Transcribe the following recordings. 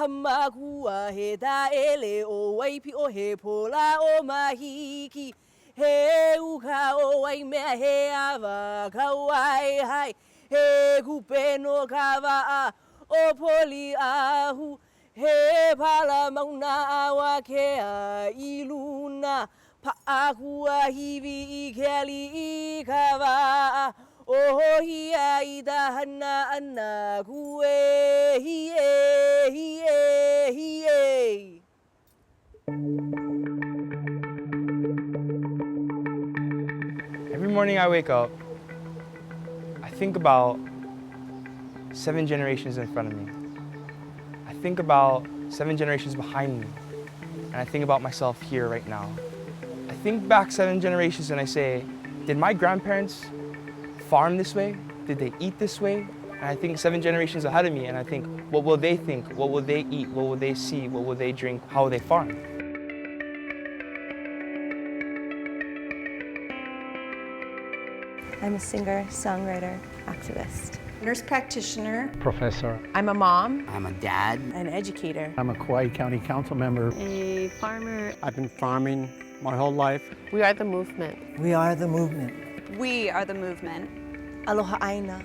Hamakua he da ele o waipi o he pola o mahiki. He uka o wai mea he ava kawai hai. He kupeno kawa o poli ahu. He pala mauna awa kea iluna. Pa'akua hivi I keli I kawa. Oh hia I dahana ana kue hie. Every morning I wake up, I think about 7 generations in front of me. I think about 7 generations behind me. And I think about myself here right now. I think back 7 generations and I say, did my grandparents farm this way? Did they eat this way? And I think 7 generations ahead of me and I think, what will they think? What will they eat? What will they see? What will they drink? How will they farm? I'm a singer, songwriter, activist. Nurse practitioner. Professor. I'm a mom. I'm a dad. An educator. I'm a Kauai County Council member. A farmer. I've been farming my whole life. We are the movement. We are the movement. We are the movement. Aloha aina.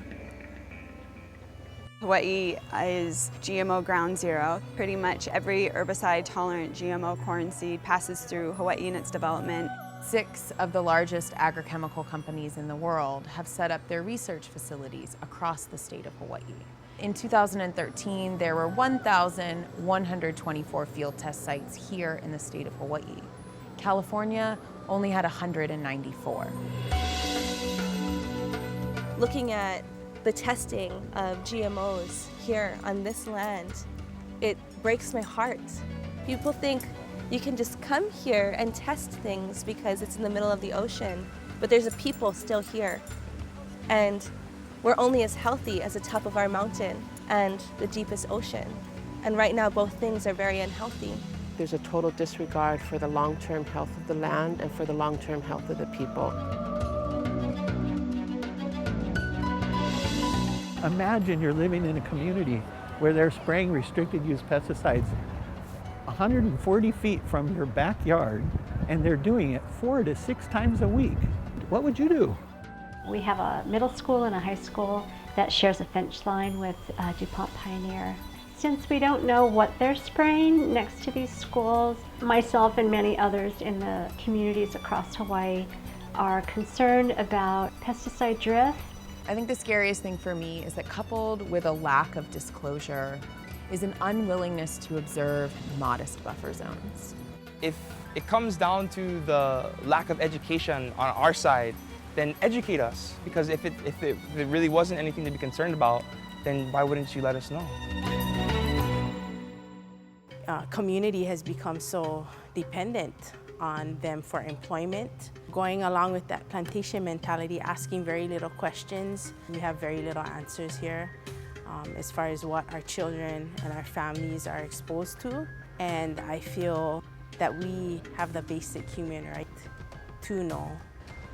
Hawaii is GMO ground zero. Pretty much every herbicide-tolerant GMO corn seed passes through Hawaii in its development. 6 of the largest agrochemical companies in the world have set up their research facilities across the state of Hawaii. In 2013, there were 1,124 field test sites here in the state of Hawaii. California only had 194. Looking at the testing of GMOs here on this land, it breaks my heart. People think you can just come here and test things because it's in the middle of the ocean, but there's a people still here. And we're only as healthy as the top of our mountain and the deepest ocean. And right now, both things are very unhealthy. There's a total disregard for the long-term health of the land and for the long-term health of the people. Imagine you're living in a community where they're spraying restricted use pesticides 140 feet from your backyard, and they're doing it 4 to 6 times a week. What would you do? We have a middle school and a high school that shares a fence line with DuPont Pioneer. Since we don't know what they're spraying next to these schools, myself and many others in the communities across Hawaii are concerned about pesticide drift. I think the scariest thing for me is that coupled with a lack of disclosure is an unwillingness to observe modest buffer zones. If it comes down to the lack of education on our side, then educate us. Because if it really wasn't anything to be concerned about, then why wouldn't you let us know? Community has become so dependent on them for employment. Going along with that plantation mentality, asking very little questions. We have very little answers here as far as what our children and our families are exposed to. And I feel that we have the basic human right to know.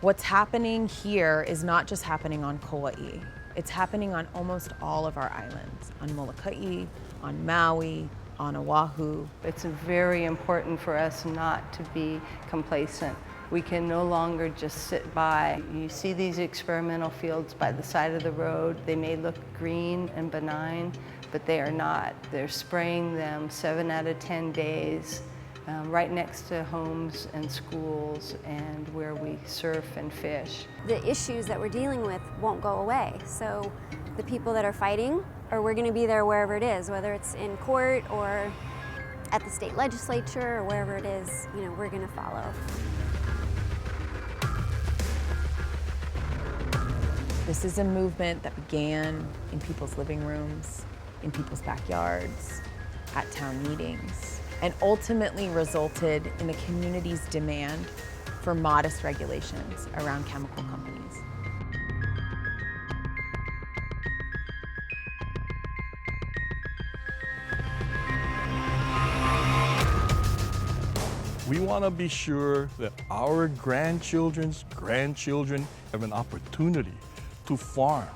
What's happening here is not just happening on Kauai. It's happening on almost all of our islands, on Molokai, on Maui, on Oahu. It's very important for us not to be complacent. We can no longer just sit by. You see these experimental fields by the side of the road. They may look green and benign, but they are not. They're spraying them 7 out of 10 days right next to homes and schools and where we surf and fish. The issues that we're dealing with won't go away. So the people that are fighting, or we're going to be there wherever it is, whether it's in court or at the state legislature or wherever it is, you know, we're going to follow. This is a movement that began in people's living rooms, in people's backyards, at town meetings, and ultimately resulted in the community's demand for modest regulations around chemical companies. We want to be sure that our grandchildren's grandchildren have an opportunity to farm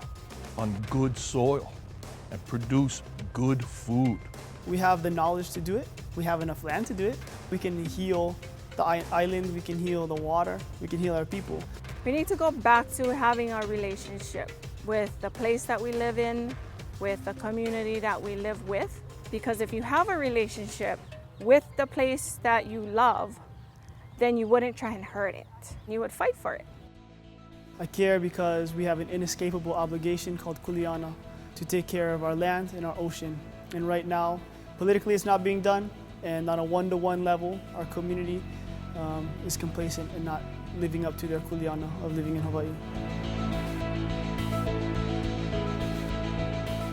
on good soil and produce good food. We have the knowledge to do it. We have enough land to do it. We can heal the island, we can heal the water, we can heal our people. We need to go back to having our relationship with the place that we live in, with the community that we live with. Because if you have a relationship with the place that you love, then you wouldn't try and hurt it. You would fight for it. I care because we have an inescapable obligation called kuleana to take care of our land and our ocean. And right now, politically it's not being done, and on a one-to-one level, our community is complacent and not living up to their kuleana of living in Hawaii.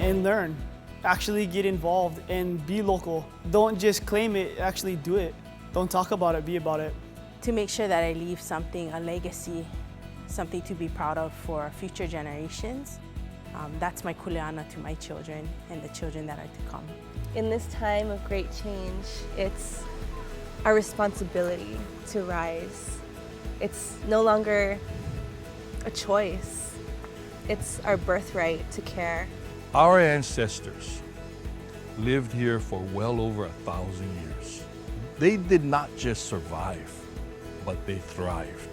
And learn, actually get involved and be local. Don't just claim it, actually do it. Don't talk about it, be about it. To make sure that I leave something, a legacy, something to be proud of for future generations. That's my kuleana to my children and the children that are to come. In this time of great change, it's our responsibility to rise. It's no longer a choice. It's our birthright to care. Our ancestors lived here for well over 1,000 years. They did not just survive, but they thrived.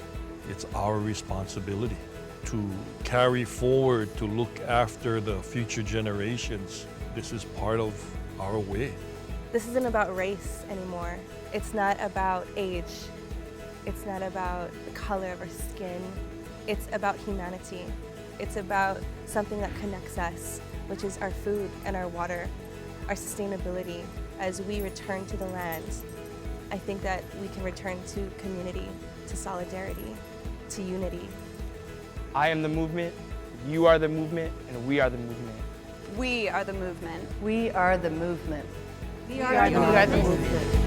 It's our responsibility to carry forward, to look after the future generations. This is part of our way. This isn't about race anymore. It's not about age. It's not about the color of our skin. It's about humanity. It's about something that connects us, which is our food and our water, our sustainability. As we return to the land, I think that we can return to community, to solidarity, to unity. I am the movement, you are the movement, and we are the movement. We are the movement. We are the movement. We are the movement.